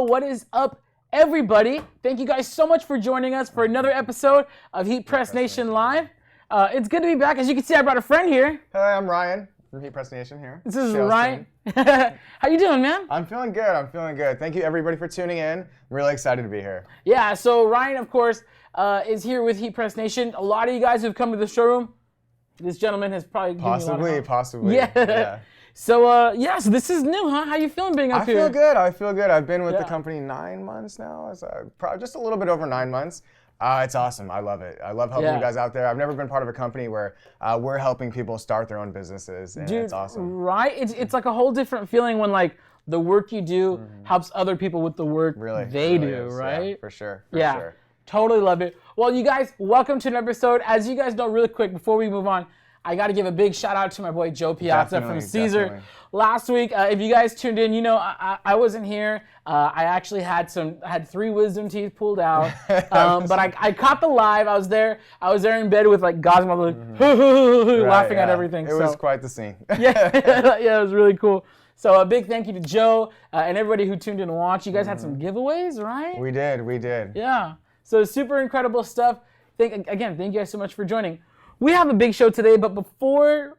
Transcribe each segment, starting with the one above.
what is up, everybody? Thank you guys so much for joining us for another episode of HeatPressNation Live. It's good to be back. As you can see, I brought a friend here. Hi, I'm Ryan from HeatPressNation here. This is Ryan. How you doing, man? I'm feeling good. Thank you, everybody, for tuning in. I'm really excited to be here. Yeah, so Ryan, of course, is here with HeatPressNation. A lot of you guys who've come to the showroom, this gentleman has probably given you a lot of help. Possibly. Yeah. So, so this is new, huh? How you feeling being up here? I feel good. I've been with the company 9 months now. It's probably just a little bit over 9 months. It's awesome. I love it. I love helping you guys out there. I've never been part of a company where we're helping people start their own businesses, and it's awesome. Right? It's like a whole different feeling when like the work you do helps other people with the work they do, right? Yeah, for sure. Totally love it. Well, you guys, welcome to an episode. As you guys know, really quick, before we move on, I got to give a big shout out to my boy Joe Piazza from Caesar. Definitely. Last week, if you guys tuned in, you know I wasn't here. I actually had 3 wisdom teeth pulled out, but I caught the live. I was there in bed with like God's mother, laughing at everything. It was quite the scene. yeah, it was really cool. So a big thank you to Joe and everybody who tuned in to watch. You guys had some giveaways, right? We did. Yeah. So super incredible stuff. Thank you guys so much for joining. We have a big show today, but before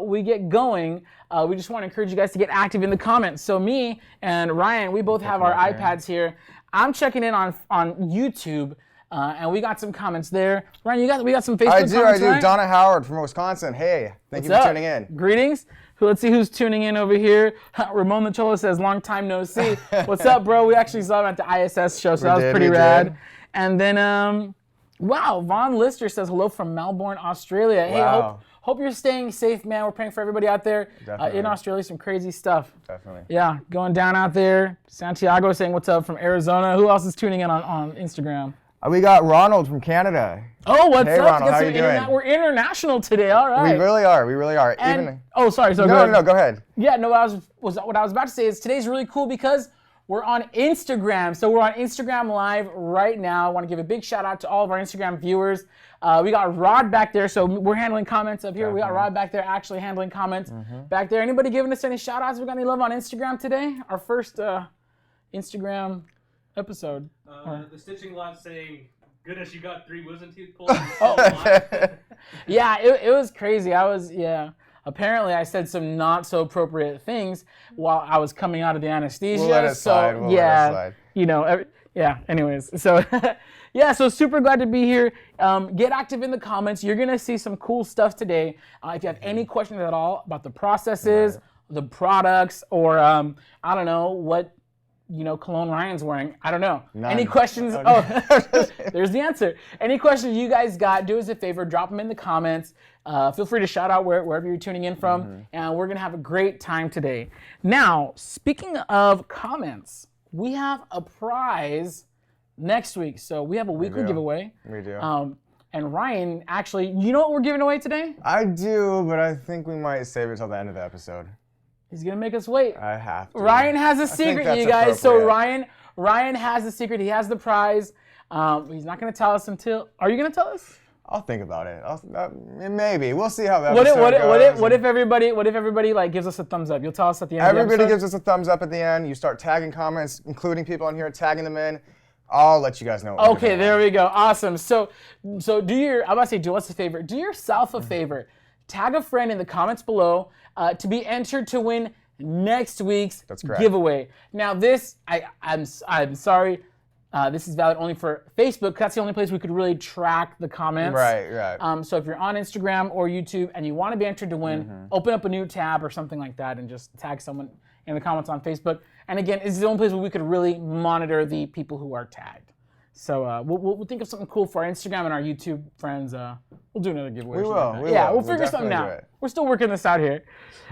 we get going, we just want to encourage you guys to get active in the comments. So me and Ryan, we both have our iPads here. I'm checking in on YouTube, and we got some comments there. Ryan, we got some Facebook comments, I do. right? Donna Howard from Wisconsin. Hey, thank you for tuning in. Greetings. Let's see who's tuning in over here. Ramon Machola says, long time no see. What's up, bro? We actually saw him at the ISS show, so that was pretty rad. And then, wow, Vaughn Lister says hello from Melbourne, Australia. Wow. Hey, hope you're staying safe, man. We're praying for everybody out there in Australia. Some crazy stuff. Definitely. Yeah, going down out there. Santiago saying what's up from Arizona. Who else is tuning in on Instagram? We got Ronald from Canada. Oh, what's up? Ronald, how you doing? We're international today. All right. We really are. And, sorry. So no, go ahead. Yeah, no. What I was about to say is today's really cool because we're on Instagram. So we're on Instagram Live right now. I want to give a big shout out to all of our Instagram viewers. We got Rod back there, so we're handling comments up here. We got Rod back there actually handling comments back there. Anybody giving us any shout outs? We got any love on Instagram today? Our first Instagram episode. The stitching lot saying, goodness, you got 3 wisdom teeth pulled. Yeah, it was crazy. Apparently, I said some not so appropriate things while I was coming out of the anesthesia. We'll let it slide. We'll let it slide. You know, anyways. So, so super glad to be here. Get active in the comments. You're going to see some cool stuff today. If you have any questions at all about the processes, the products, or I don't know, what cologne Ryan's wearing. I don't know. None. Any questions? There's the answer. Any questions you guys got, do us a favor, drop them in the comments. Feel free to shout out wherever you're tuning in from, and we're going to have a great time today. Now, speaking of comments, we have a prize next week. So we have a weekly giveaway. We do. And Ryan, actually, you know what we're giving away today? I do, but I think we might save it till the end of the episode. He's going to make us wait. I have to. Ryan has a secret, you guys. So Ryan has the secret. He has the prize. He's not going to tell us until... Are you going to tell us? I'll think about it. Maybe. We'll see how that goes. What if everybody like gives us a thumbs up? You'll tell us at the end Everybody of the episode? gives us a thumbs up at the end. You start tagging comments, including people on here, tagging them in. I'll let you guys know. Okay, there we go. Awesome. So I'm about to say, do us a favor. Do yourself a favor. Tag a friend in the comments below to be entered to win next week's giveaway. Now this, I'm sorry, this is valid only for Facebook, because that's the only place we could really track the comments. Right. So if you're on Instagram or YouTube and you want to be entered to win, open up a new tab or something like that and just tag someone in the comments on Facebook. And again, it's the only place where we could really monitor the people who are tagged. So we'll think of something cool for our Instagram and our YouTube friends. We'll do another giveaway. We'll figure something out. We're still working this out here.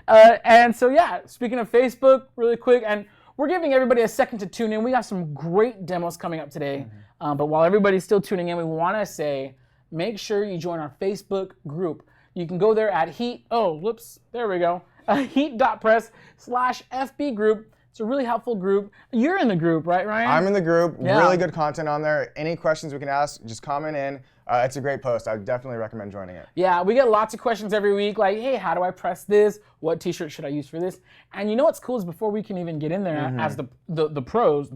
And so speaking of Facebook, really quick, and we're giving everybody a second to tune in. We got some great demos coming up today. But while everybody's still tuning in, we want to say, make sure you join our Facebook group. You can go there at heat.press/FB group. It's a really helpful group. You're in the group, right, Ryan? I'm in the group. Really good content on there. Any questions we can ask, just comment in. it's a great post. I would definitely recommend joining it. Yeah, we get lots of questions every week like, hey, how do I press this? What t-shirt should I use for this? And you know what's cool is before we can even get in there as the pros,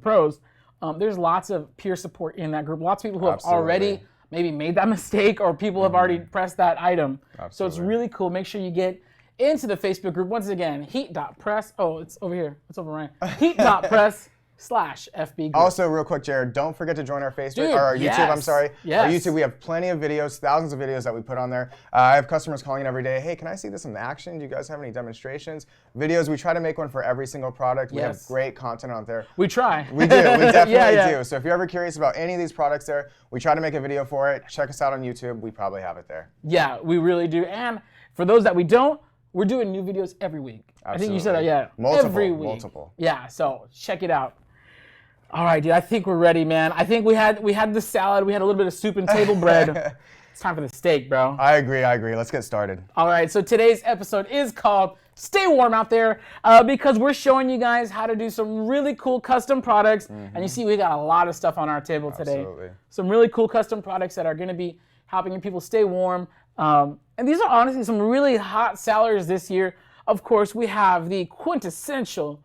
there's lots of peer support in that group. Lots of people who have already maybe made that mistake or people have already pressed that item. Absolutely. So it's really cool. Make sure you get into the Facebook group. Once again, heat.press. Oh, it's over here. It's over Ryan. Heat.press/FB group. Also, real quick, Jared, don't forget to join our Facebook, Dude, or our YouTube, yes. I'm sorry. Yes. Our YouTube, we have plenty of videos, thousands of videos that we put on there. I have customers calling in every day, hey, can I see this in action? Do you guys have any demonstrations? Videos, we try to make one for every single product. We have great content on there. We try. We do, we definitely do. So if you're ever curious about any of these products there, we try to make a video for it. Check us out on YouTube, we probably have it there. Yeah, we really do. And for those that we don't, we're doing new videos every week. Absolutely. I think you said that, yeah. Every week. Multiple. Yeah, so check it out. All right, dude, I think we're ready, man. I think we had the salad, we had a little bit of soup and table bread. It's time for the steak, bro. I agree. Let's get started. All right, so today's episode is called Stay Warm Out There because we're showing you guys how to do some really cool custom products. And you see we got a lot of stuff on our table today. Absolutely. Some really cool custom products that are gonna be helping people stay warm. And these are honestly some really hot sellers this year. Of course, we have the quintessential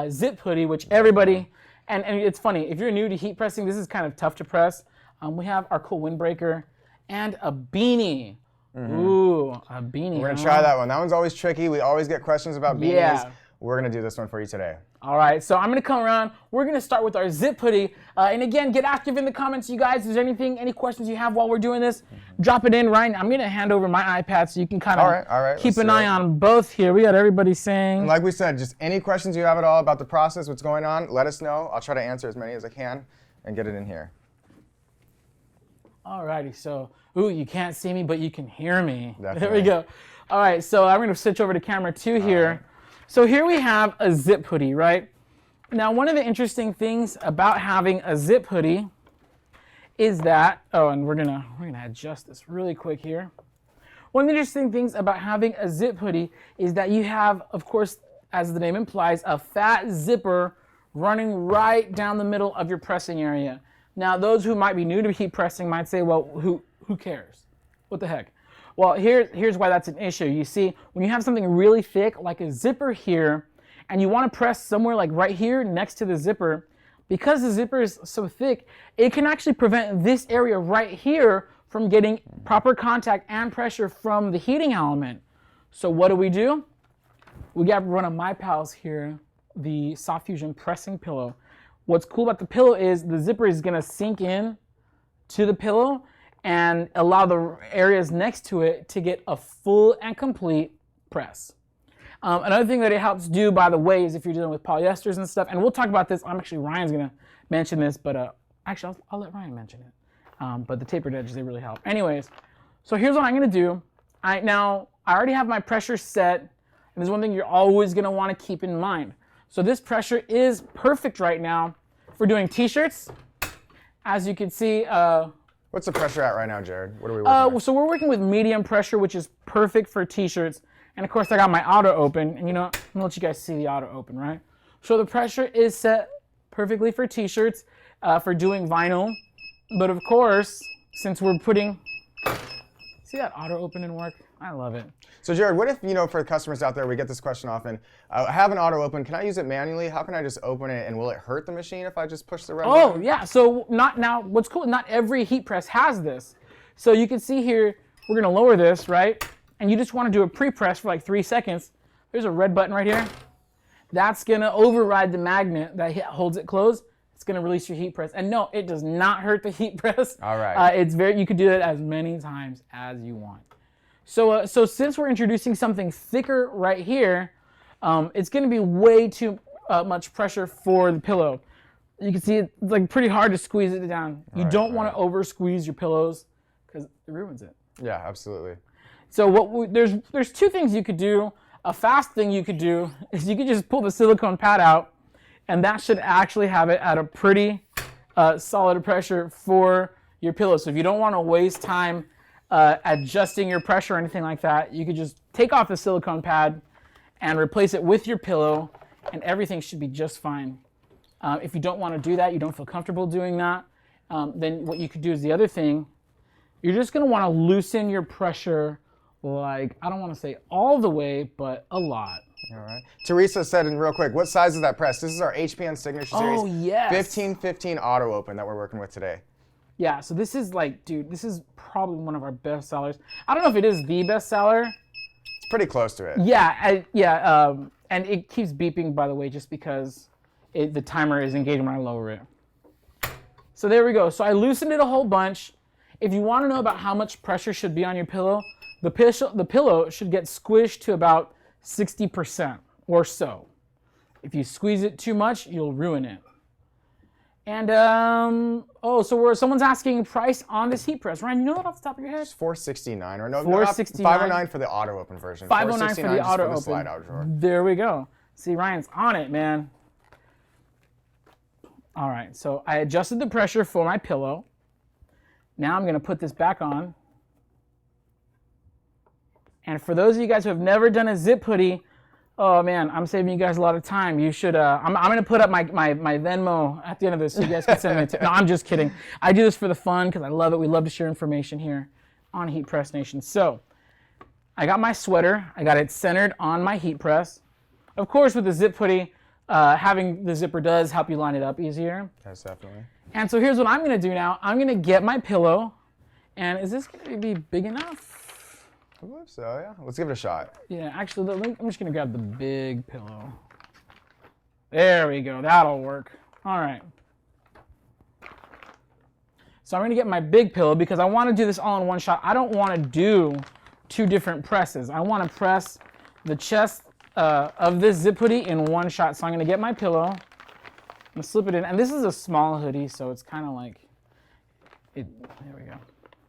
zip hoodie, which everybody, and it's funny, if you're new to heat pressing, this is kind of tough to press. We have our cool Windbreaker and a beanie. Ooh, a beanie. We're gonna try that one. That one's always tricky. We always get questions about beanies. Yeah. We're gonna do this one for you today. All right, so I'm gonna come around. We're gonna start with our zip hoodie. And again, get active in the comments, you guys. If there's any questions you have while we're doing this, drop it in. Ryan, I'm gonna hand over my iPad so you can kind of keep an eye on both here. We got everybody saying. And like we said, just any questions you have at all about the process, what's going on, let us know. I'll try to answer as many as I can and get it in here. All righty, so, ooh, you can't see me, but you can hear me. Definitely. There we go. All right, so I'm gonna switch over to camera 2 here. Right. So here we have a zip hoodie, right? Now, one of the interesting things about having a zip hoodie is that, and we're gonna adjust this really quick here. One of the interesting things about having a zip hoodie is that you have, of course, as the name implies, a fat zipper running right down the middle of your pressing area. Now, those who might be new to heat pressing might say, well, who cares? What the heck? Well, here's why that's an issue. You see, when you have something really thick, like a zipper here, and you want to press somewhere like right here next to the zipper, because the zipper is so thick, it can actually prevent this area right here from getting proper contact and pressure from the heating element. So what do? We got one of my pals here, the Soft Fusion pressing pillow. What's cool about the pillow is the zipper is gonna sink in to the pillow and allow the areas next to it to get a full and complete press. Another thing that it helps do, by the way, is if you're dealing with polyesters and stuff, and we'll talk about this, Ryan's gonna mention this, but actually I'll let Ryan mention it. But the tapered edges, they really help. Anyways, so here's what I'm gonna do. I already have my pressure set, and there's one thing you're always gonna wanna keep in mind. So this pressure is perfect right now for doing t-shirts. As you can see, what's the pressure at right now, Jared? What are we working with? So we're working with medium pressure, which is perfect for t-shirts. And of course I got my auto open, and I'm gonna let you guys see the auto open, right? So the pressure is set perfectly for t-shirts, for doing vinyl. But of course, since we're putting, see that auto open and work? I love it. So Jared, what if, for the customers out there, we get this question often, I have an auto open, can I use it manually? How can I just open it, and will it hurt the machine if I just push the red button? Oh yeah, so what's cool, not every heat press has this. So you can see here, we're gonna lower this, right? And you just wanna do a pre-press for like 3 seconds. There's a red button right here. That's gonna override the magnet that holds it closed. It's gonna release your heat press. And no, it does not hurt the heat press. All right. You could do it as many times as you want. So since we're introducing something thicker right here, it's gonna be way too much pressure for the pillow. You can see it's like pretty hard to squeeze it down. You don't wanna over squeeze your pillows because it ruins it. Yeah, absolutely. So there's 2 things you could do. A fast thing you could do is you could just pull the silicone pad out, and that should actually have it at a pretty solid pressure for your pillow. So if you don't want to waste time adjusting your pressure or anything like that, you could just take off the silicone pad and replace it with your pillow, and everything should be just fine. If you don't want to do that, you don't feel comfortable doing that, then what you could do is the other thing You're just gonna wanna loosen your pressure, like, I don't wanna say all the way, but a lot. All right. Teresa said, and real quick, what size is that press? This is our HPN Signature Series. Oh, yes. 1515 auto open that we're working with today. Yeah, so this is like, dude, this is probably one of our best sellers. I don't know if it is the best seller. It's pretty close to it. Yeah, and it keeps beeping, by the way, just because the timer is engaged when I lower it. So there we go. So I loosened it a whole bunch. If you want to know about how much pressure should be on your pillow, the pillow should get squished to about 60% or so. If you squeeze it too much, you'll ruin it. And, someone's asking price on this heat press. Ryan, you know that off the top of your head? It's $469, or no, $469. $509 for the auto open version. $509 for the auto open. Slide out drawer. There we go. See, Ryan's on it, man. All right, so I adjusted the pressure for my pillow. Now I'm gonna put this back on. And for those of you guys who have never done a zip hoodie, oh man, I'm saving you guys a lot of time. You should, I'm gonna put up my Venmo at the end of this so you guys can send me a tip. No, I'm just kidding. I do this for the fun because I love it. We love to share information here on Heat Press Nation. So I got my sweater. I got it centered on my heat press. Of course, with the zip hoodie, having the zipper does help you line it up easier. Yes, definitely. And so here's what I'm gonna do now. I'm gonna get my pillow, and is this gonna be big enough? I believe so, yeah. Let's give it a shot. Yeah, actually, I'm just gonna grab the big pillow. There we go, that'll work. All right. So I'm gonna get my big pillow because I wanna do this all in one shot. I don't wanna do two different presses. I wanna press the chest of this zip hoodie in one shot. So I'm gonna get my pillow, I'm gonna slip it in, and this is a small hoodie, so it's kind of like, there we go.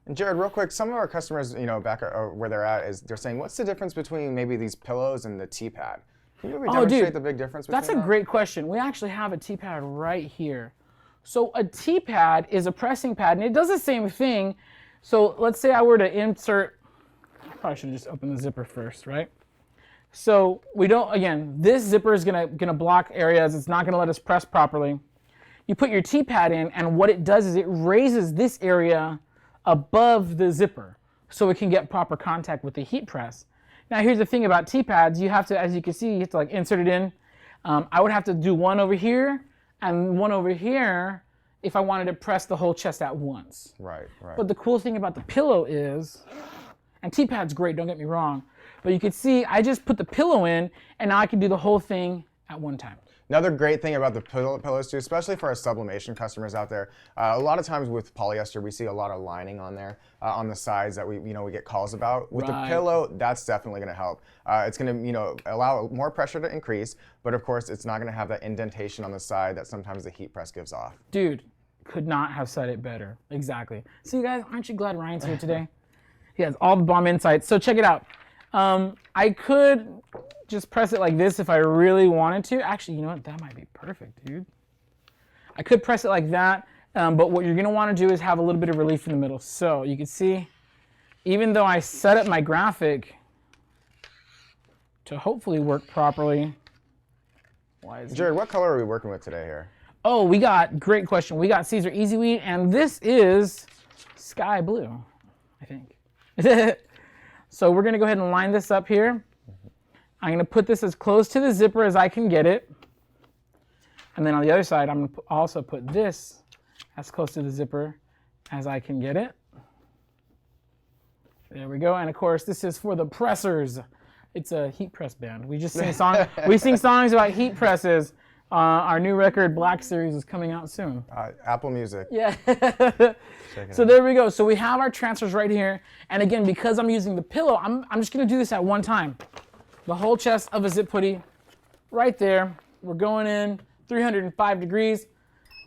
And Jared, real quick, some of our customers, back where they're at, they're saying, what's the difference between maybe these pillows and the T-pad? Can you maybe demonstrate the big difference between That's a great question. We actually have a T-pad right here. So a T-pad is a pressing pad, and it does the same thing. So let's say I were to insert, I probably should have just opened the zipper first, right? So we don't, again, this zipper is gonna block areas. It's not gonna let us press properly. You put your T-pad in, and what it does is it raises this area above the zipper so it can get proper contact with the heat press. Now here's the thing about T-pads, you have to, as you can see, you have to like insert it in. I would have to do one over here and one over here if I wanted to press the whole chest at once. Right. But the cool thing about the pillow is, and T-pad's great, don't get me wrong, but you can see I just put the pillow in and now I can do the whole thing at one time. Another great thing about the pillows too, especially for our sublimation customers out there, a lot of times with polyester we see a lot of lining on there, on the sides that we get calls about. With the pillow, that's definitely going to help. It's going to allow more pressure to increase, but of course it's not going to have that indentation on the side that sometimes the heat press gives off. Dude, could not have said it better. Exactly. So you guys, aren't you glad Ryan's here today? He has all the bomb insights. So check it out. I could just press it like this if I really wanted to. Actually, you know what? That might be perfect, dude. I could press it like that, but what you're gonna wanna do is have a little bit of relief in the middle. So you can see, even though I set up my graphic to hopefully work properly. Jared, what color are we working with today here? Oh, great question. We got Caesar Easy Weed, and this is sky blue, I think. So we're gonna go ahead and line this up here. I'm gonna put this as close to the zipper as I can get it. And then on the other side, I'm gonna also put this as close to the zipper as I can get it. There we go. And of course, this is for the pressers. It's a heat press band. We just sing songs. We sing songs about heat presses. Our new record, Black Series, is coming out soon. Apple Music. Yeah. So there we go. So we have our transfers right here. And again, because I'm using the pillow, I'm just going to do this at one time. The whole chest of a zip hoodie right there. We're going in 305 degrees.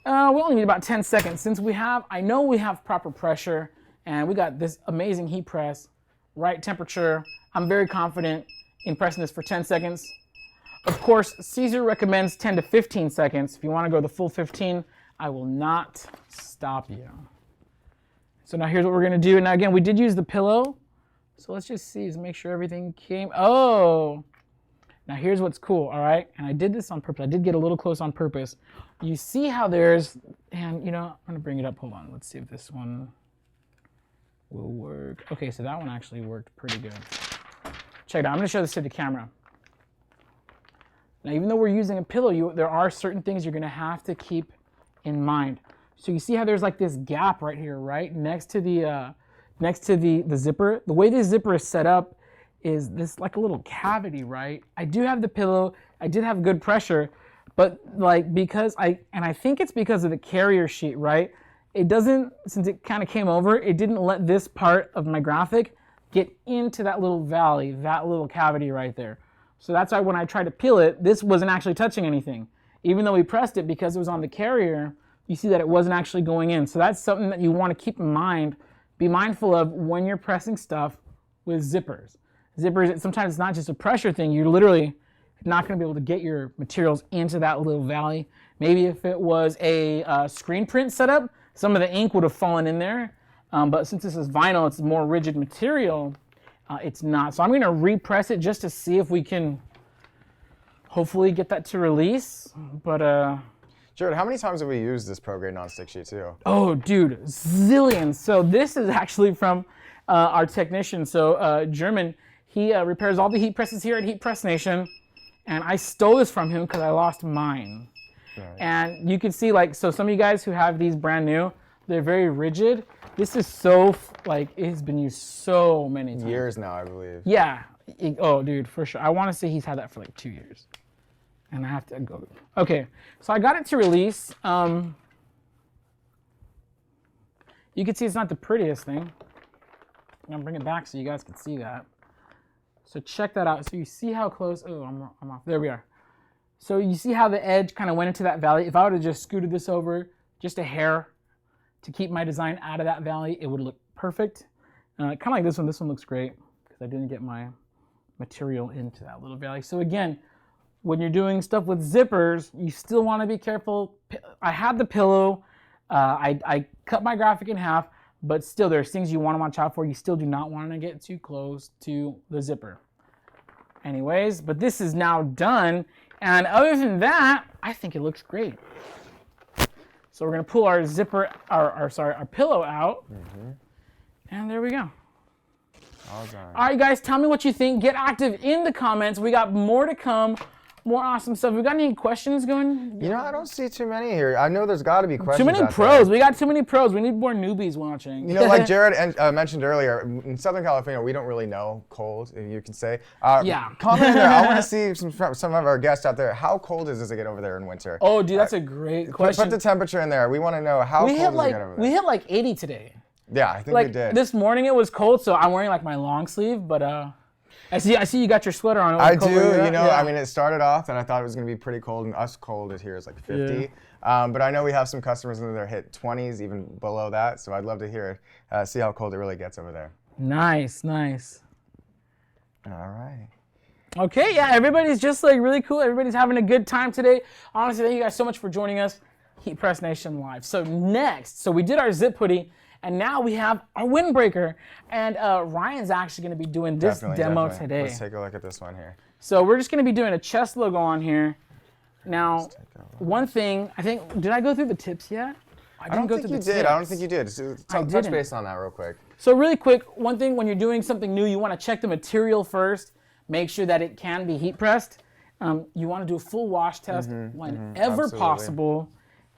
We only need about 10 seconds since I know we have proper pressure and we got this amazing heat press, right temperature. I'm very confident in pressing this for 10 seconds. Of course, Caesar recommends 10 to 15 seconds. If you want to go the full 15, I will not stop you. So now here's what we're going to do. Now again, we did use the pillow. So let's just see, make sure everything came. Oh, now here's what's cool, all right? And I did this on purpose. I did get a little close on purpose. You see how there's, and I'm going to bring it up. Hold on. Let's see if this one. will work. Okay, so that one actually worked pretty good. Check it out. I'm going to show this to the camera. Now, even though we're using a pillow, there are certain things you're going to have to keep in mind. So you see how there's like this gap right here, right? Next to the zipper. The way this zipper is set up is this like a little cavity, right? I do have the pillow. I did have good pressure, but like I think it's because of the carrier sheet, right? It doesn't, since it kind of came over, it didn't let this part of my graphic get into that little valley, that little cavity right there. So that's why when I tried to peel it, this wasn't actually touching anything. Even though we pressed it, because it was on the carrier, you see that it wasn't actually going in. So that's something that you want to keep in mind, be mindful of when you're pressing stuff with zippers. Zippers, sometimes it's not just a pressure thing, you're literally not going to be able to get your materials into that little valley. Maybe if it was a screen print setup, some of the ink would have fallen in there. But since this is vinyl, it's a more rigid material, it's not. So I'm going to repress it just to see if we can hopefully get that to release. But Jared, how many times have we used this pro-grade non-stick sheet too? Oh, dude, zillions. So this is actually from our technician. So German, he repairs all the heat presses here at HeatPressNation. And I stole this from him because I lost mine. Right. And you can see, like, so some of you guys who have these brand new, they're very rigid. This is so, like, it has been used so many times. Years now, I believe. Yeah. Oh, dude, for sure. I want to say he's had that for like 2 years. And I have to go. Okay, so I got it to release. You can see it's not the prettiest thing. I'm gonna bring it back so you guys can see that. So check that out. So you see how close, oh, I'm off. There we are. So you see how the edge kind of went into that valley. If I would have just scooted this over just a hair to keep my design out of that valley, it would look perfect. Kind of like this one. This one looks great because I didn't get my material into that little valley. So again, when you're doing stuff with zippers, you still want to be careful. I had the pillow. I cut my graphic in half, but still there's things you want to watch out for. You still do not want to get too close to the zipper. Anyways, but this is now done. And other than that, I think it looks great. So we're gonna pull our zipper, our pillow out. Mm-hmm. And there we go. All right, guys, tell me what you think. Get active in the comments. We got more to come. More awesome stuff. We got any questions going? You know, I don't see too many here. I know there's got to be questions. Too many pros. We got too many pros. We need more newbies watching. You know, like Jared mentioned earlier, in Southern California, we don't really know cold, if you can say. Yeah. Comment there. I want to see some of our guests out there. How cold does it get over there in winter? Oh, dude, that's a great question. Put the temperature in there. We want to know how cold does it get over there. We hit like 80 today. Yeah, I think we did. This morning it was cold, so I'm wearing like my long sleeve, but I see you got your sweater on. I do, you know, I mean, it started off and I thought it was going to be pretty cold, and us cold here is like 50. Yeah. But I know we have some customers that are hit 20s, even below that, so I'd love to hear, see how cold it really gets over there. Nice, nice. All right. Okay, yeah, everybody's just like really cool. Everybody's having a good time today. Honestly, thank you guys so much for joining us, HeatPressNation Live. So next, we did our zip hoodie, and now we have our Windbreaker. And Ryan's actually going to be doing this demo today. Let's take a look at this one here. So we're just going to be doing a chest logo on here. Now, one thing, I think, did I go through the tips yet? I don't think you did. I don't think you did. So touch base on that real quick. So really quick, one thing, when you're doing something new, you want to check the material first. Make sure that it can be heat pressed. You want to do a full wash test whenever possible.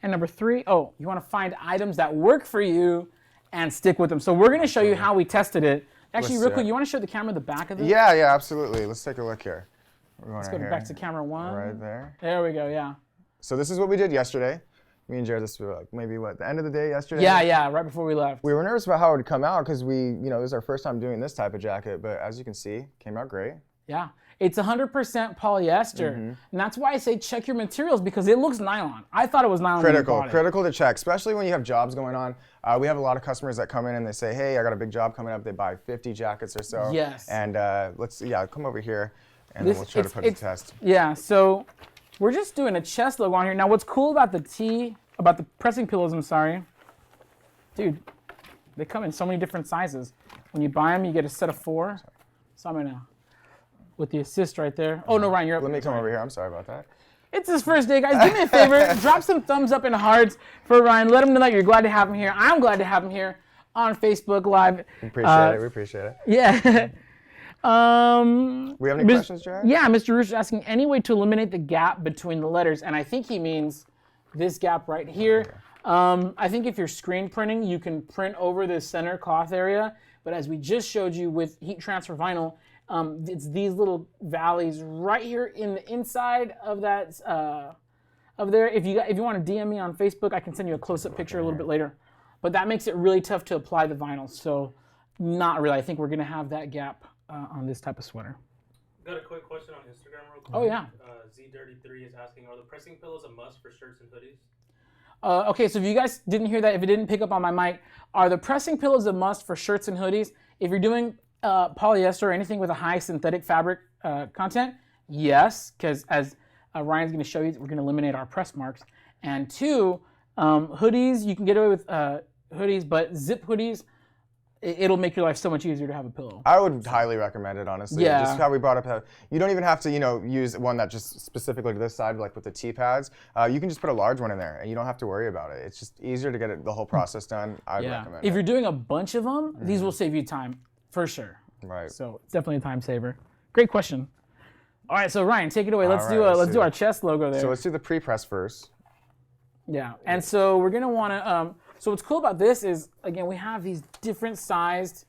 And number 3, you want to find items that work for you and stick with them. So we're going to show you how we tested it. Actually, real quick, you want to show the camera the back of it? Yeah, absolutely. Let's take a look here. Let's go back to camera 1. Right there. There we go, yeah. So this is what we did yesterday. Me and Jared, this was like maybe the end of the day yesterday? Yeah, right before we left. We were nervous about how it would come out because it was our first time doing this type of jacket, but as you can see, it came out great. Yeah. It's 100% polyester, and that's why I say check your materials, because it looks nylon. I thought it was nylon. Critical to check, especially when you have jobs going on. We have a lot of customers that come in and they say, hey, I got a big job coming up. They buy 50 jackets or so. Yes. And come over here, and then we'll try to put it to test. Yeah, so we're just doing a chest logo on here. Now, what's cool about the pressing pillows, dude, they come in so many different sizes. When you buy them, you get a set of 4. So I'm gonna, with the assist right there. Oh no, Ryan, you're up. Let me come over here. I'm sorry about that. It's his first day, guys. Do me a favor. Drop some thumbs up and hearts for Ryan. Let him know that you're glad to have him here. I'm glad to have him here. on Facebook Live. We appreciate it. Yeah. We have any questions, Jared? Yeah, Mr. Rooster asking any way to eliminate the gap between the letters, and I think he means this gap right here. I think if you're screen printing, you can print over the center cloth area, but as we just showed you with heat transfer vinyl, it's these little valleys right here in the inside of that, of there. If you want to DM me on Facebook, I can send you a close-up picture a little bit later. But that makes it really tough to apply the vinyl, so not really. I think we're gonna have that gap on this type of sweater. Got a quick question on Instagram real quick. Oh yeah. Z33 is asking, are the pressing pillows a must for shirts and hoodies? Okay, so if you guys didn't hear that, if it didn't pick up on my mic, are the pressing pillows a must for shirts and hoodies? If you're doing polyester or anything with a high synthetic fabric content, yes, because as Ryan's going to show you, we're going to eliminate our press marks. And two, hoodies, you can get away with hoodies, but zip hoodies, it'll make your life so much easier to have a pillow. I would highly recommend it, honestly. Yeah. Just how we brought up, you don't even have to, use one that just specifically to this side, like with the T-pads. You can just put a large one in there, and you don't have to worry about it. It's just easier to get the whole process done. I'd recommend it. If you're doing a bunch of them, these will save you time, for sure. Right. So it's definitely a time saver. Great question. All right, so Ryan, take it away. Let's do our chest logo there. So let's do the pre-press first. Yeah, and so we're gonna want to. So what's cool about this is, again, we have these different sized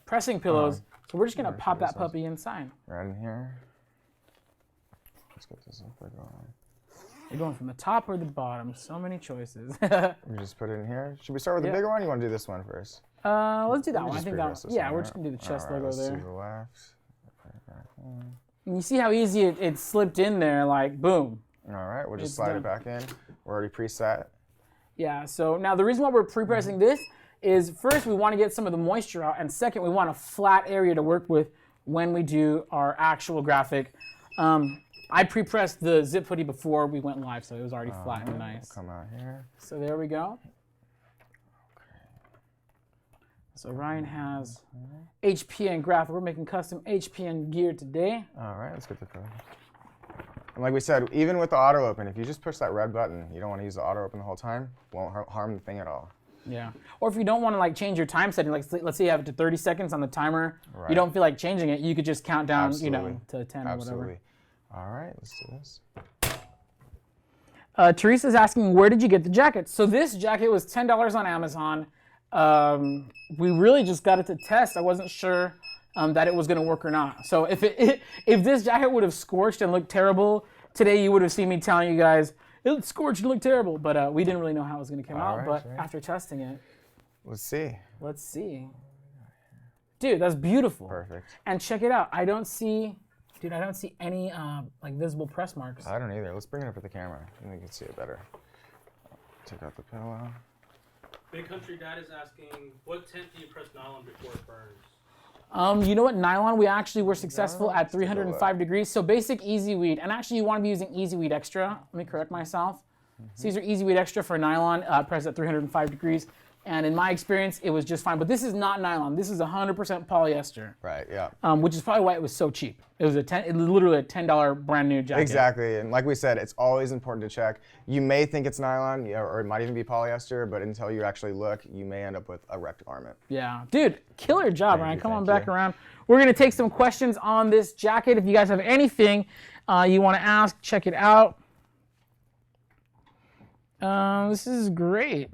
pressing pillows. So we're just gonna pop that puppy inside. Right in here. Let's get this zipper going. You're going from the top or the bottom. So many choices. We just put it in here. Should we start with the bigger one? Or you want to do this one first? Let's do that one. I think that. Yeah, we're one, just gonna do the chest logo let's there. do the left. Put it back in. And you see how easy it slipped in there, like boom. All right, we'll just It's slide done. it back in. We're already preset. Yeah, so now the reason why we're pre-pressing this is first we want to get some of the moisture out, and second we want a flat area to work with when we do our actual graphic. I pre-pressed the zip hoodie before we went live, so it was already flat and nice. We'll come out here. So there we go. So Ryan has HPN graphic. We're making custom HPN gear today. All right, let's get the code. And like we said, even with the auto open, if you just push that red button, you don't want to use the auto open the whole time, won't harm the thing at all. Yeah. Or if you don't want to like change your time setting, like let's say you have it to 30 seconds on the timer, Right. you don't feel like changing it, you could just count down, Absolutely. To 10 Absolutely. or whatever. All right, let's do this. Teresa's asking, where did you get the jacket? So this jacket was $10 on Amazon. We really just got it to test. I wasn't sure that it was going to work or not. So if this jacket would have scorched and looked terrible, today you would have seen me telling you guys, it scorched and looked terrible. But we didn't really know how it was going to come out. right, But sure. after testing it, Let's see. let's see. Dude, that's beautiful. Perfect. And check it out. I don't see any like visible press marks. I don't either. Let's bring it up with the camera, and we can see it better. Take out the pillow. Big Country Dad is asking, what temp do you press nylon before it burns? You know what, nylon, we actually were successful at let's take a 305 degrees. So basic Easy Weed, and actually you want to be using Easy Weed Extra. Let me correct myself. So these are Easy Weed Extra for nylon, pressed at 305 degrees. And in my experience, it was just fine. But this is not nylon. This is 100% polyester, Right, yeah. which is probably why it was so cheap. It was literally a $10 brand new jacket. Exactly, and like we said, it's always important to check. You may think it's nylon, or it might even be polyester, but until you actually look, you may end up with a wrecked garment. Yeah, dude, killer job, Ryan. Come on thank back around. We're gonna take some questions on this jacket. If you guys have anything you want to ask, check it out. This is great.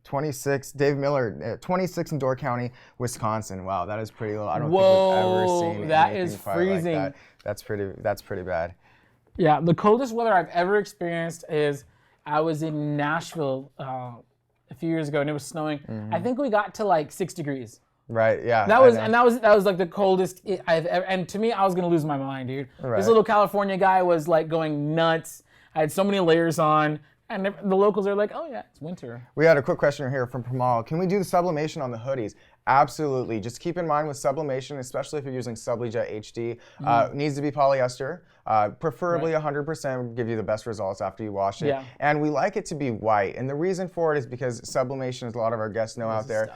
26, Dave Miller, 26 in Door County, Wisconsin. Wow, that is pretty low. I don't Whoa, think we've ever seen that anything is quite like freezing. that. That's pretty bad. Yeah, the coldest weather I've ever experienced is I was in Nashville a few years ago and it was snowing. I think we got to like 6 degrees. Right, yeah. That was like the coldest I've ever. And to me, I was gonna lose my mind, dude. Right. This little California guy was like going nuts. I had so many layers on, and the locals are like, "Oh yeah, it's winter." We had a quick question here from Pramal. Can we do the sublimation on the hoodies? Absolutely. Just keep in mind with sublimation, especially if you're using SubliJet HD, needs to be polyester. Preferably 100% would give you the best results after you wash it. Yeah. And we like it to be white. And the reason for it is because sublimation, as a lot of our guests know out there,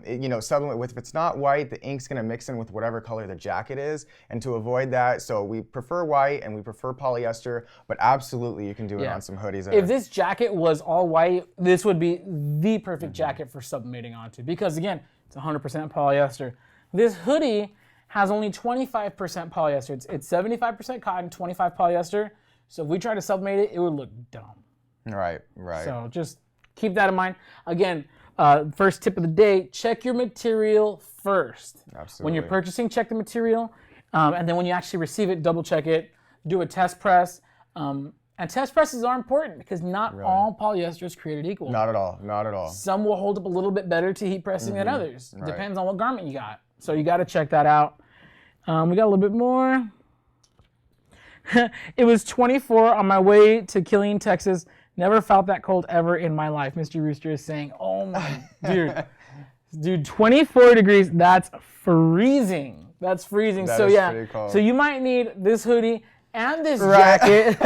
you know, if it's not white, the ink's going to mix in with whatever color the jacket is. And to avoid that, so we prefer white and we prefer polyester, but absolutely you can do it on some hoodies. If this jacket was all white, this would be the perfect jacket for sublimating onto, because again, it's 100% polyester. This hoodie has only 25% polyester. It's 75% cotton, 25 polyester. So if we try to sublimate it, it would look dumb. Right, right. So just keep that in mind. Again, first tip of the day, check your material first. Absolutely. When you're purchasing, check the material. And then when you actually receive it, double check it. Do a test press. And test presses are important because not all polyester is created equal. Not at all, not at all. Some will hold up a little bit better to heat pressing than others. Depends on what garment you got. So you got to check that out. We got a little bit more. It was 24 on my way to Killeen, Texas. Never felt that cold ever in my life. Mr. Rooster is saying, oh my, dude, 24 degrees, that's freezing. That's freezing. That so is yeah, pretty cold. so you might need this hoodie and this jacket.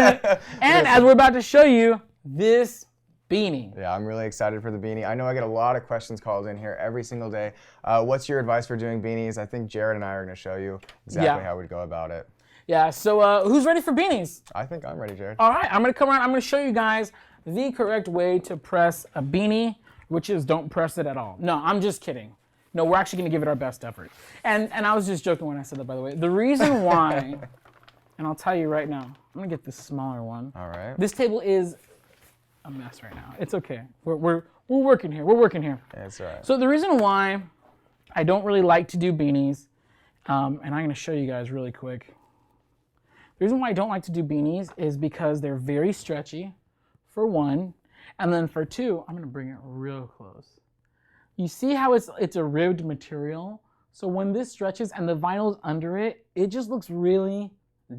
And as we're about to show you, this beanie. Yeah, I'm really excited for the beanie. I know I get a lot of questions called in here every single day. What's your advice for doing beanies? I think Jared and I are going to show you exactly how we'd go about it. Yeah, so who's ready for beanies? I think I'm ready, Jared. All right, I'm going to come around. I'm going to show you guys the correct way to press a beanie, which is don't press it at all. No, I'm just kidding. No, we're actually going to give it our best effort. And I was just joking when I said that, by the way. The reason why, and I'll tell you right now, I'm going to get this smaller one. All right. This table is a mess right now. It's okay. We're working here. We're working here. That's all right. So the reason why I don't really like to do beanies, and I'm going to show you guys really quick. The reason why I don't like to do beanies is because they're very stretchy, for one, and then for two, I'm going to bring it real close. You see how it's a ribbed material? So when this stretches and the vinyl's under it, it just looks really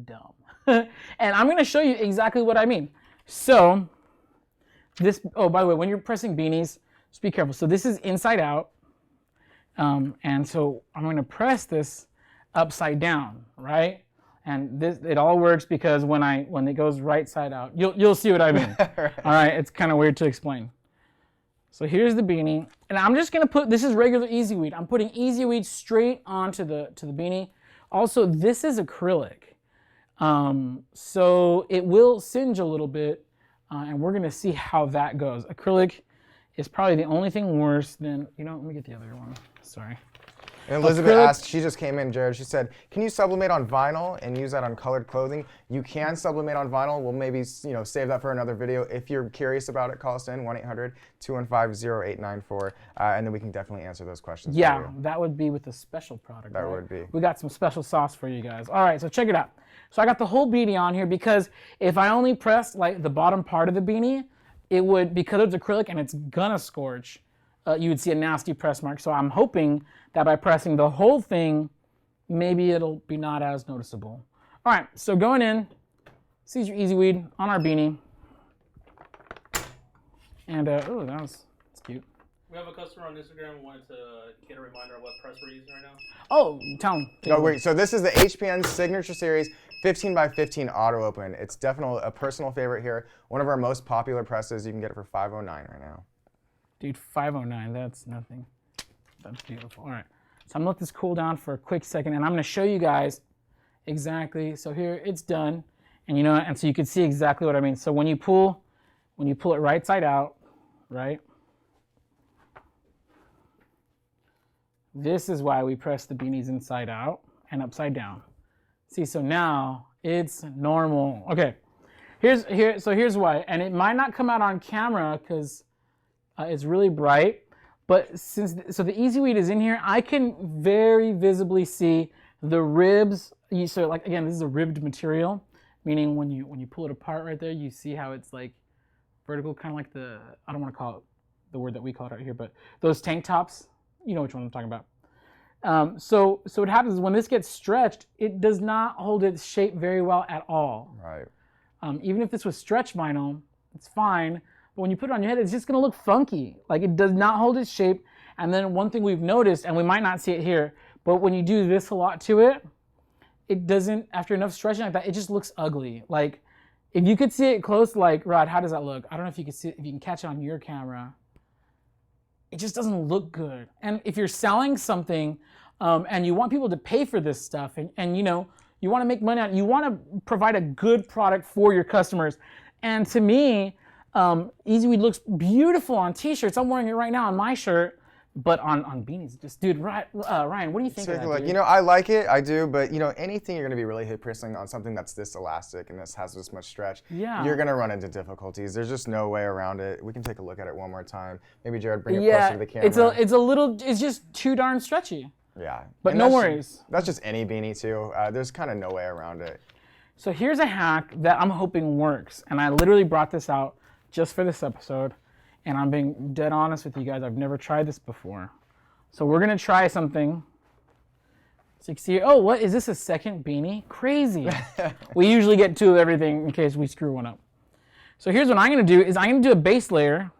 dumb. And I'm going to show you exactly what I mean. So this, oh, by the way, when you're pressing beanies, just be careful. So this is inside out. And so I'm going to press this upside down, right? And this, it all works because when it goes right side out, you'll see what I mean. All right, it's kind of weird to explain. So here's the beanie, and I'm just gonna put, this is regular Easy Weed. I'm putting Easy Weed straight onto the beanie. Also, this is acrylic, so it will singe a little bit, and we're gonna see how that goes. Acrylic is probably the only thing worse than, you know, let me get the other one. Sorry. And Elizabeth asked, she just came in, Jared, she said, can you sublimate on vinyl and use that on colored clothing? You can sublimate on vinyl. We'll maybe, you know, save that for another video. If you're curious about it, call us in, 1-800-215-0894, and then we can definitely answer those questions for you. That would be with a special product, That right? would be. We got some special sauce for you guys. All right, so check it out. So I got the whole beanie on here because if I only pressed like the bottom part of the beanie, it would, because it's acrylic and it's gonna scorch, you would see a nasty press mark. So I'm hoping that by pressing the whole thing, maybe it'll be not as noticeable. All right, so going in, this is your Easy Weed on our beanie. And, oh, that's cute. We have a customer on Instagram who wanted to get a reminder of what press we're using right now. Oh, tell them. No, wait, so this is the HPN Signature Series 15x15 auto open. It's definitely a personal favorite here. One of our most popular presses. You can get it for $509 right now. Dude, $509, that's nothing. That's beautiful. All right, so I'm gonna let this cool down for a quick second, and I'm gonna show you guys exactly. So here, it's done, and you know, and so you can see exactly what I mean. So when you pull it right side out, right? This is why we press the beanies inside out and upside down. See, so now it's normal. Okay, here's why, and it might not come out on camera because it's really bright, but so the Easy Weed is in here, I can very visibly see the ribs. So like, again, this is a ribbed material, meaning when you pull it apart right there, you see how it's like vertical, kind of like the, I don't want to call it the word that we call it right here, but those tank tops, you know which one I'm talking about. So what happens is when this gets stretched, it does not hold its shape very well at all. Right. Even if this was stretch vinyl, it's fine. But when you put it on your head, it's just gonna look funky. Like it does not hold its shape. And then one thing we've noticed, and we might not see it here, but when you do this a lot to it, it doesn't, after enough stretching like that, it just looks ugly. Like, if you could see it close, like, Rod, how does that look? I don't know if you can see it, if you can catch it on your camera. It just doesn't look good. And if you're selling something and you want people to pay for this stuff, and you know, you want to make money on it, you want to provide a good product for your customers. And to me, Easy Weed looks beautiful on t-shirts. I'm wearing it right now on my shirt, but on beanies, just, dude, Ryan, what do you think of that, dude? You know, I like it, I do, but you know, anything you're gonna be really HeatPressing on something that's this elastic and this has this much stretch, you're gonna run into difficulties. There's just no way around it. We can take a look at it one more time. Maybe Jared, bring it closer to the camera. It's just too darn stretchy. Yeah. But no worries. That's just any beanie too. There's kind of no way around it. So here's a hack that I'm hoping works, and I literally brought this out just for this episode, and I'm being dead honest with you guys. I've never tried this before. So we're gonna try something. So you can see, oh, what, is this a second beanie? Crazy. We usually get 2 of everything in case we screw one up. So here's what I'm gonna do, is I'm gonna do a base layer.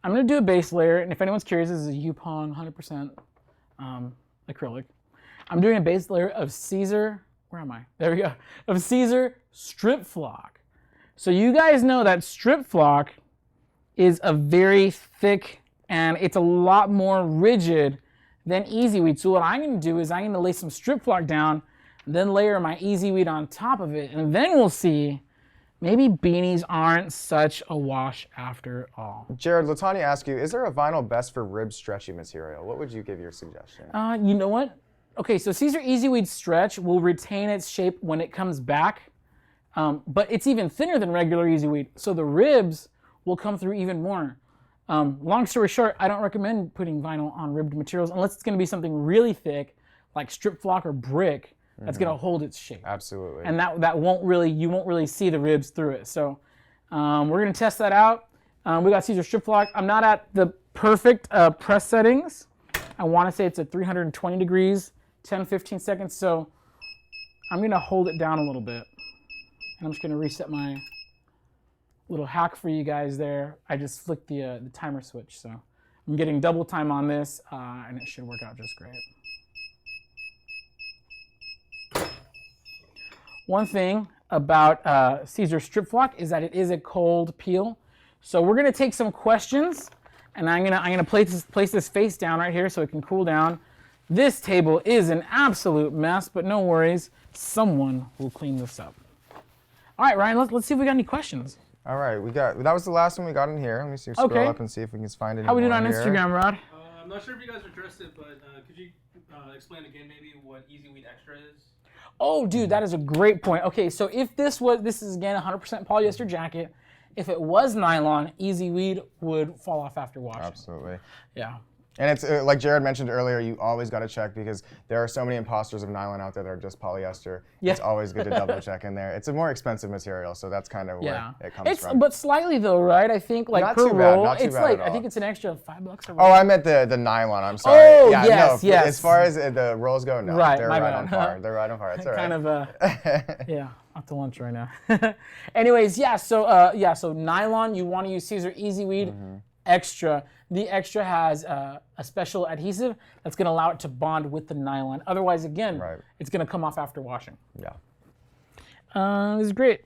I'm gonna do a base layer, and if anyone's curious, this is a Yupon 100% acrylic. I'm doing a base layer of Caesar, where am I? There we go. Of Caesar strip flock. So you guys know that strip flock is a very thick, and it's a lot more rigid than Easy Weed. So what I'm gonna do is I'm gonna lay some strip flock down, then layer my Easy Weed on top of it, and then we'll see, maybe beanies aren't such a wash after all. Jared, Latanya asked you, is there a vinyl best for rib stretchy material? What would you give your suggestion? You know what? Okay, so Caesar Easy Weed Stretch will retain its shape when it comes back, but it's even thinner than regular Easy Weed, so the ribs will come through even more. Long story short, I don't recommend putting vinyl on ribbed materials unless it's gonna be something really thick, like strip flock or brick, that's gonna hold its shape. Absolutely. And that won't really, you won't really see the ribs through it. So we're gonna test that out. We got Caesar strip flock. I'm not at the perfect press settings. I wanna say it's at 320 degrees, 10, 15 seconds. So I'm gonna hold it down a little bit. And I'm just gonna reset my little hack for you guys there. I just flicked the timer switch. So I'm getting double time on this and it should work out just great. One thing about Caesar strip flock is that it is a cold peel. So we're gonna take some questions, and I'm gonna place this face down right here so it can cool down. This table is an absolute mess, but no worries, someone will clean this up. All right, Ryan, let's see if we got any questions. All right, that was the last one we got in here. Let me see, scroll up and see if we can find it. How we doing on Instagram, Rod? I'm not sure if you guys addressed it, but could you explain again maybe what Easy Weed Extra is? Oh, dude, that is a great point. Okay, so if this is again 100% polyester jacket. If it was nylon, Easy Weed would fall off after washing. Absolutely. Yeah. And it's like Jared mentioned earlier, you always got to check because there are so many imposters of nylon out there that are just polyester. Yeah. It's always good to double check in there. It's a more expensive material, so that's kind of where it comes from. But slightly though, right? I think like not per too bad, roll, not too it's bad like at all. I think it's an extra $5 a roll. Oh, I meant the nylon. I'm sorry. Oh, yeah, yes, no, yes. As far as the rolls go, no, right, they're right on par. They're right on par. It's all right. Kind of yeah. Off to lunch right now. Anyways, yeah. So nylon, you want to use Caesar Easy Weed Extra. The Extra has a special adhesive that's going to allow it to bond with the nylon. Otherwise, again, it's going to come off after washing. Yeah. This is great.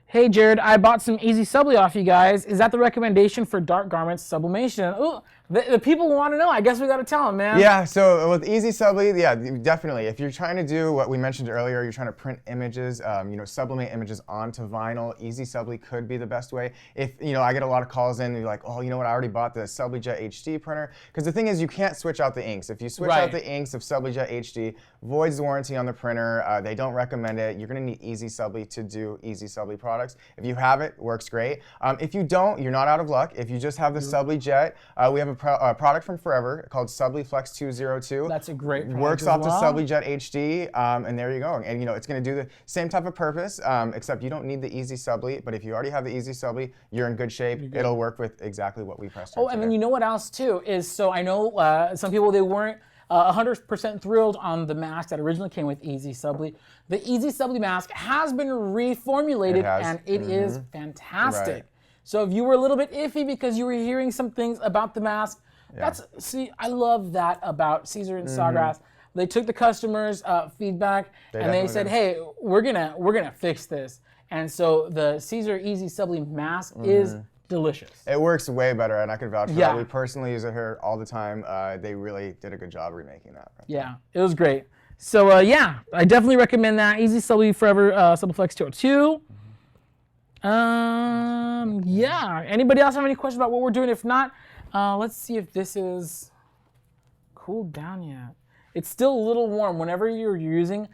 Hey Jared, I bought some Easy Subli off you guys. Is that the recommendation for dark garments sublimation? Ooh, the people want to know. I guess we got to tell them, man. Yeah, so with Easy Subli, yeah, definitely. If you're trying to do what we mentioned earlier, you're trying to print images, sublimate images onto vinyl, Easy Subli could be the best way. If, I get a lot of calls in and you're like, oh, you know what, I already bought the SubliJet HD printer. Because the thing is, you can't switch out the inks. If you switch out the inks of SubliJet HD, voids the warranty on the printer. They don't recommend it. You're going to need Easy Subli to do Easy Subli products. If you have it, works great. If you don't, you're not out of luck. If you just have the SubliJet, we have a product from Forever called SubliFlex 202. That's a great product. Works off the SubliJet HD, and there you go. And it's going to do the same type of purpose, except you don't need the Easy Subli. But if you already have the Easy Subli, you're in good shape. It'll work with exactly what we pressed. Oh, and then you know what else too is, so I know some people, they weren't 100% thrilled on the mask that originally came with Easy Subli. The Easy Subli mask has been reformulated, and it is fantastic. So if you were a little bit iffy because you were hearing some things about the mask, I love that about Caesar and Sawgrass. They took the customers' feedback and they said, "Hey, we're gonna fix this." And so the Caesar Easy Subly mask is delicious. It works way better, and I can vouch for that. We personally use it here all the time. They really did a good job remaking that. It was great. So I definitely recommend that. Easy Subly Forever Subliflex 202. Anybody else have any questions about what we're doing? If not, let's see if this is cooled down yet. It's still a little warm. Whenever you're using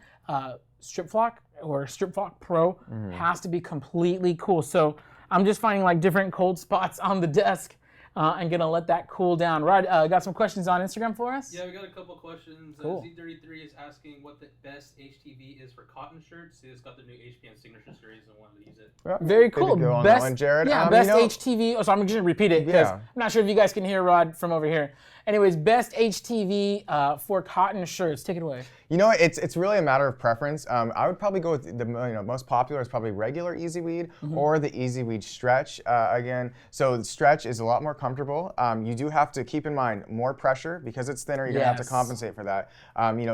Strip Flock or Strip Flock Pro, has to be completely cool. So I'm just finding like different cold spots on the desk and gonna let that cool down. Rod, got some questions on Instagram for us? Yeah, we got a couple questions. Cool. Z33 is asking what the best HTV is for cotton shirts. He just got the new HPN signature series and wanted to use it. Very cool. Best, Jared. Best HTV. Oh, so I'm just gonna repeat it because I'm not sure if you guys can hear Rod from over here. Anyways, best HTV for cotton shirts. Take it away. You know, it's really a matter of preference. I would probably go with the most popular is probably regular Easy Weed or the Easy Weed Stretch. Again, so the Stretch is a lot more comfortable. You do have to keep in mind more pressure because it's thinner. You're gonna have to compensate for that.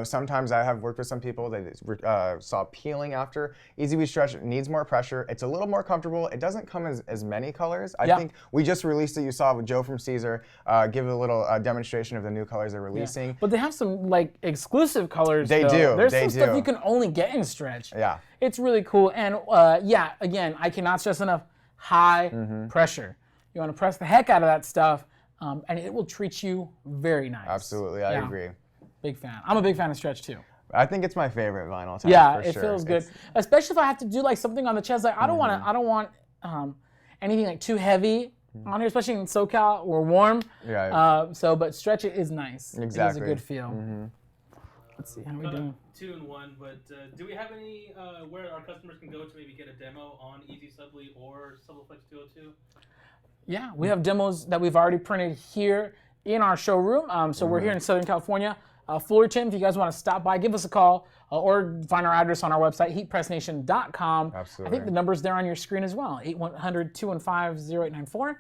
Sometimes I have worked with some people that saw peeling after. Easy Weed Stretch needs more pressure. It's a little more comfortable. It doesn't come as many colors. I think we just released it. You saw with Joe from Caesar give a little demonstration of the new colors they're releasing. But they have some like exclusive colors. They do. There's some stuff you can only get in Stretch. Yeah. It's really cool. And again, I cannot stress enough, high pressure. You want to press the heck out of that stuff, and it will treat you very nice. Absolutely, I agree. Big fan. I'm a big fan of Stretch too. I think it's my favorite vinyl tag. Yeah, for it sure. feels good, especially if I have to do like something on the chest. Like I don't want anything like too heavy on here, especially in SoCal. We're warm. But Stretch it is nice. Exactly. It is a good feel. Let's see, how are we doing? 2 in 1, but do we have any where our customers can go to maybe get a demo on Easy Subly or Subliflex 202? Yeah, we have demos that we've already printed here in our showroom. So we're here in Southern California, Fullerton. If you guys want to stop by, give us a call or find our address on our website, HeatPressNation.com. Absolutely. I think the number's there on your screen as well, 800-215-0894.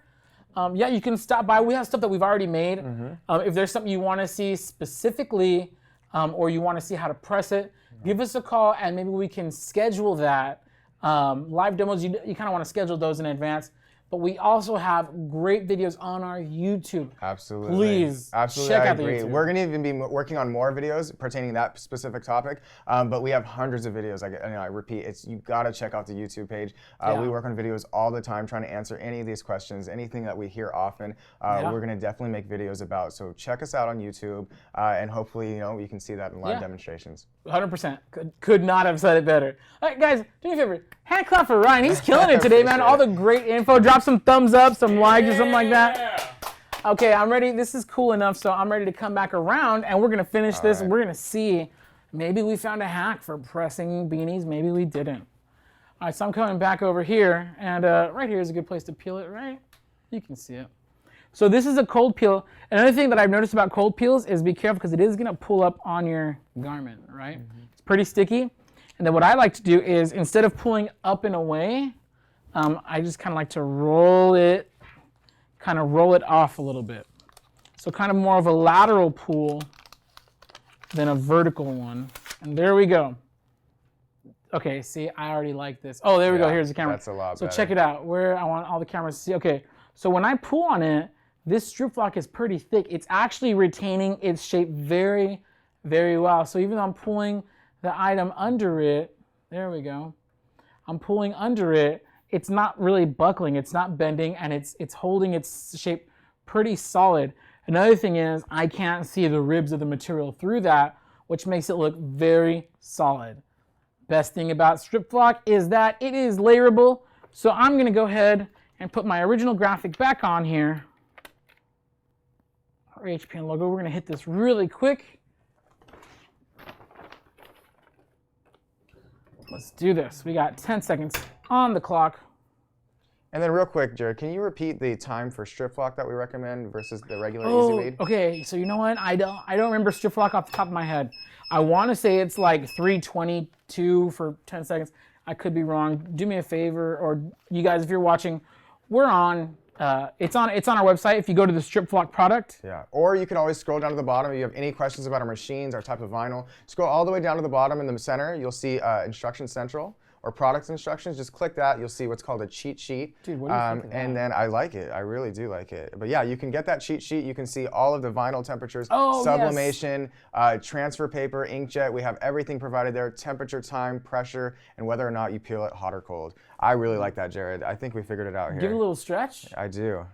You can stop by. We have stuff that we've already made. If there's something you want to see specifically, or you want to see how to press it, give us a call and maybe we can schedule that. Live demos, you kind of want to schedule those in advance. But we also have great videos on our YouTube. Absolutely. Please check out the YouTube. We're going to even be working on more videos pertaining to that specific topic. But we have hundreds of videos. I repeat, you've got to check out the YouTube page. We work on videos all the time trying to answer any of these questions, anything that we hear often. We're going to definitely make videos about. So check us out on YouTube, and hopefully, you can see that in live demonstrations. 100%. Could not have said it better. All right, guys, do me a favor. Hand clap for Ryan. He's killing it today, man. All the great info. Drop some thumbs up, some likes, or something like that. Okay, I'm ready. This is cool enough, so I'm ready to come back around, and we're going to finish this. And we're going to see, maybe we found a hack for pressing beanies. Maybe we didn't. All right, so I'm coming back over here, and right here is a good place to peel it, right? You can see it. So this is a cold peel. Another thing that I've noticed about cold peels is be careful because it is going to pull up on your garment, right? It's pretty sticky. And then what I like to do is, instead of pulling up and away, I just kind of like to roll it off a little bit. So kind of more of a lateral pull than a vertical one. And there we go. Okay, see, I already like this. Oh, there we go. Here's the camera. That's a lot better. So check it out. Where I want all the cameras to see. Okay, so when I pull on it, this strip flock is pretty thick. It's actually retaining its shape very, very well. So even though I'm pulling the item under it, there we go. I'm pulling under it. It's not really buckling, it's not bending, and it's holding its shape pretty solid. Another thing is I can't see the ribs of the material through that, which makes it look very solid. Best thing about strip flock is that it is layerable. So I'm gonna go ahead and put my original graphic back on here. Our HPN logo, we're gonna hit this really quick. Let's do this. We got 10 seconds on the clock. And then real quick, Jared, can you repeat the time for strip flock that we recommend versus the regular Easy Weed? Okay, so you know what? I don't remember strip flock off the top of my head. I want to say it's like 322 for 10 seconds. I could be wrong. Do me a favor, or you guys, if you're watching, we're on. It's on our website. If you go to the Strip Flock product. Yeah. Or you can always scroll down to the bottom. If you have any questions about our machines, our type of vinyl, scroll all the way down to the bottom in the center. You'll see Instruction Central or product instructions. Just click that. You'll see what's called a cheat sheet. Dude, what do you think of that? And then I like it. I really do like it. But yeah, you can get that cheat sheet. You can see all of the vinyl temperatures, sublimation, transfer paper, inkjet. We have everything provided there. Temperature, time, pressure, and whether or not you peel it hot or cold. I really like that, Jared. I think we figured it out here. Give it a little stretch. I do.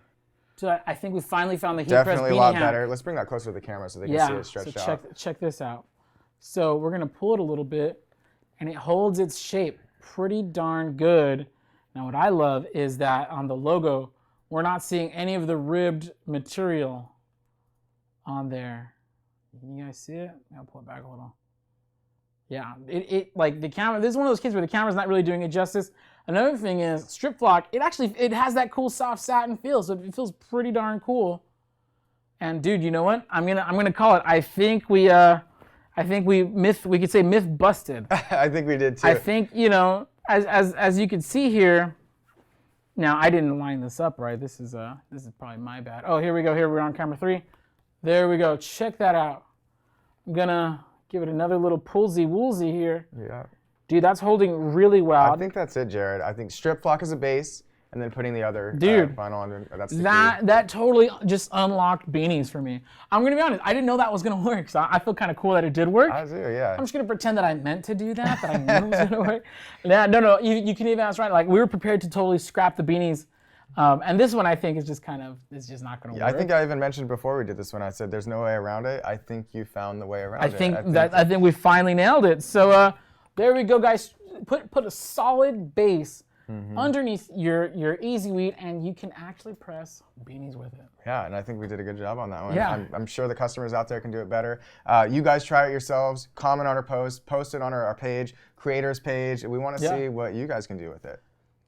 So I think we finally found the HeatPress Definitely beanie a lot hack. better. Let's bring that closer to the camera so they can see it stretched out. Check this out. So we're gonna pull it a little bit, and it holds its shape pretty darn good. Now what I love is that on the logo, we're not seeing any of the ribbed material on there. Can you guys see it? I'll pull it back a little. Yeah, it like the camera. This is one of those cases where the camera's not really doing it justice. Another thing is Strip Flock. It has that cool soft satin feel, so it feels pretty darn cool. And dude, you know what? I'm gonna call it. I think we could say myth busted. I think we did too. I think, you know, as you can see here. Now I didn't line this up right. This is probably my bad. Oh, here we go. Here we're on camera 3. There we go. Check that out. I'm gonna give it another little pullsy woolsy here. Yeah. Dude, that's holding really well. I think that's it, Jared. I think Strip Flock is a base, and then putting the other vinyl under. That's the key. That totally just unlocked beanies for me. I'm gonna be honest. I didn't know that was gonna work, so I feel kind of cool that it did work. I do, yeah. I'm just gonna pretend that I meant to do that. That I knew it was gonna work. Yeah, no. You can even ask right. Like we were prepared to totally scrap the beanies, and this one I think is just not gonna work. I think I even mentioned before we did this one. I said there's no way around it. I think you found the way around it. I think we finally nailed it. So there we go, guys. Put a solid base underneath your Easy Weed, and you can actually press beanies with it. Yeah, and I think we did a good job on that one. Yeah. I'm sure the customers out there can do it better. You guys try it yourselves. Comment on our post it on our page, creators page. We want to see what you guys can do with it.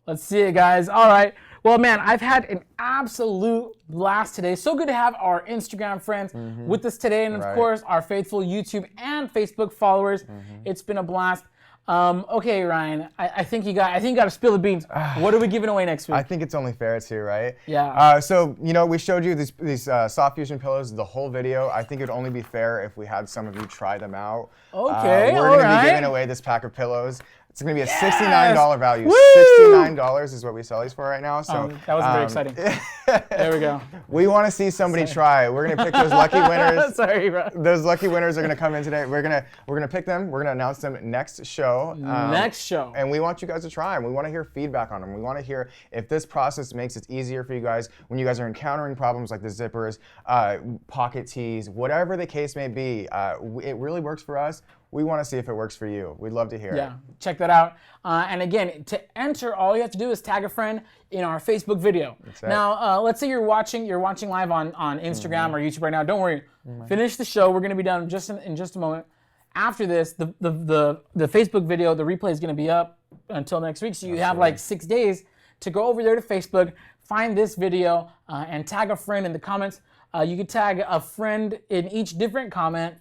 Let's see it, guys. All right. Well, man, I've had an absolute blast today. So good to have our Instagram friends with us today, and of course, our faithful YouTube and Facebook followers. It's been a blast. Okay, Ryan, I think you got to spill the beans. What are we giving away next week? I think it's only fair too, right? Yeah. So, you know, we showed you these soft fusion pillows the whole video. I think it would only be fair if we had some of you try them out. Okay, we're going to be giving away this pack of pillows. It's going to be a $69 value. Woo! $69 is what we sell these for right now. So that was very exciting. There we go. We want to see somebody try. We're going to pick those lucky winners. Sorry, bro. Those lucky winners are going to come in today. We're gonna pick them. We're going to announce them next show. Next show. And we want you guys to try them. We want to hear feedback on them. We want to hear if this process makes it easier for you guys when you guys are encountering problems like the zippers, pocket tees, whatever the case may be. It really works for us. We want to see if it works for you. We'd love to hear it. Yeah, check that out. And again, to enter, all you have to do is tag a friend in our Facebook video. Now, let's say you're watching live on Instagram or YouTube right now. Don't worry. Finish the show. We're going to be done in just a moment. After this, the Facebook video, the replay is going to be up until next week. So you have like 6 days to go over there to Facebook, find this video, and tag a friend in the comments. You can tag a friend in each different comment.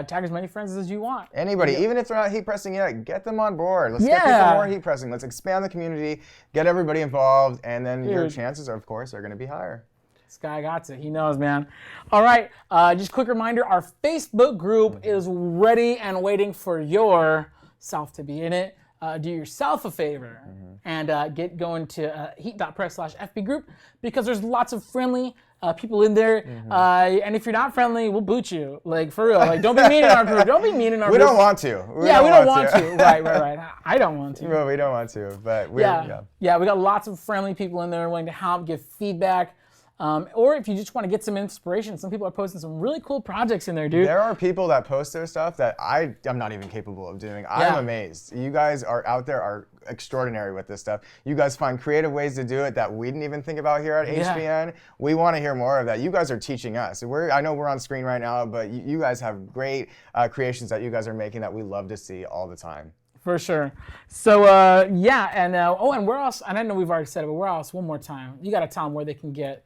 Tag as many friends as you want. Anybody, even if they're not heat pressing yet, get them on board. Let's get people more heat pressing. Let's expand the community, get everybody involved, and then your chances, of course, are going to be higher. This guy got it. He knows, man. All right, just quick reminder, our Facebook group is ready and waiting for yourself to be in it. Do yourself a favor and get going to heat.press/FB group, because there's lots of friendly people in there, and if you're not friendly, we'll boot you. Like, for real. Like, don't be mean in our group. Don't be mean in our group. We don't want to. We don't want to. Right. I don't want to. Well, we don't want to, but we we got lots of friendly people in there willing to help, give feedback. Or if you just want to get some inspiration, some people are posting some really cool projects in there, dude. There are people that post their stuff that I'm not even capable of doing. I'm amazed. You guys are out there are extraordinary with this stuff. You guys find creative ways to do it that we didn't even think about here at HPN. We want to hear more of that. You guys are teaching us. I know we're on screen right now, but you guys have great creations that you guys are making that we love to see all the time. For sure. So, and where else? And I know we've already said it, but where else? One more time. You got to tell them where they can get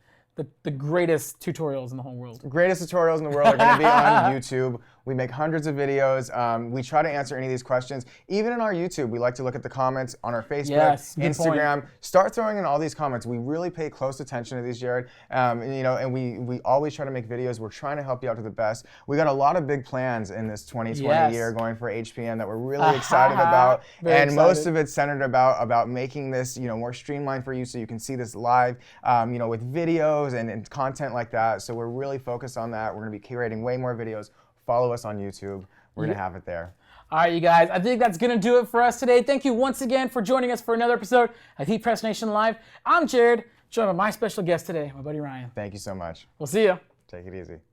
the greatest tutorials in the whole world. Greatest tutorials in the world are going to be on YouTube. We make hundreds of videos. We try to answer any of these questions. Even in our YouTube, we like to look at the comments on our Facebook, Yes, good Instagram. Start throwing in all these comments. We really pay close attention to these, Jared. And we always try to make videos. We're trying to help you out to the best. We got a lot of big plans in this 2020 year going for HPN that we're really excited about. And most of it's centered about making this more streamlined for you so you can see this live, with videos and content like that. So we're really focused on that. We're going to be curating way more videos. Follow us on YouTube. We're going to have it there. All right, you guys. I think that's going to do it for us today. Thank you once again for joining us for another episode of HeatPressNation Live. I'm Jared, joined by my special guest today, my buddy Ryan. Thank you so much. We'll see you. Take it easy.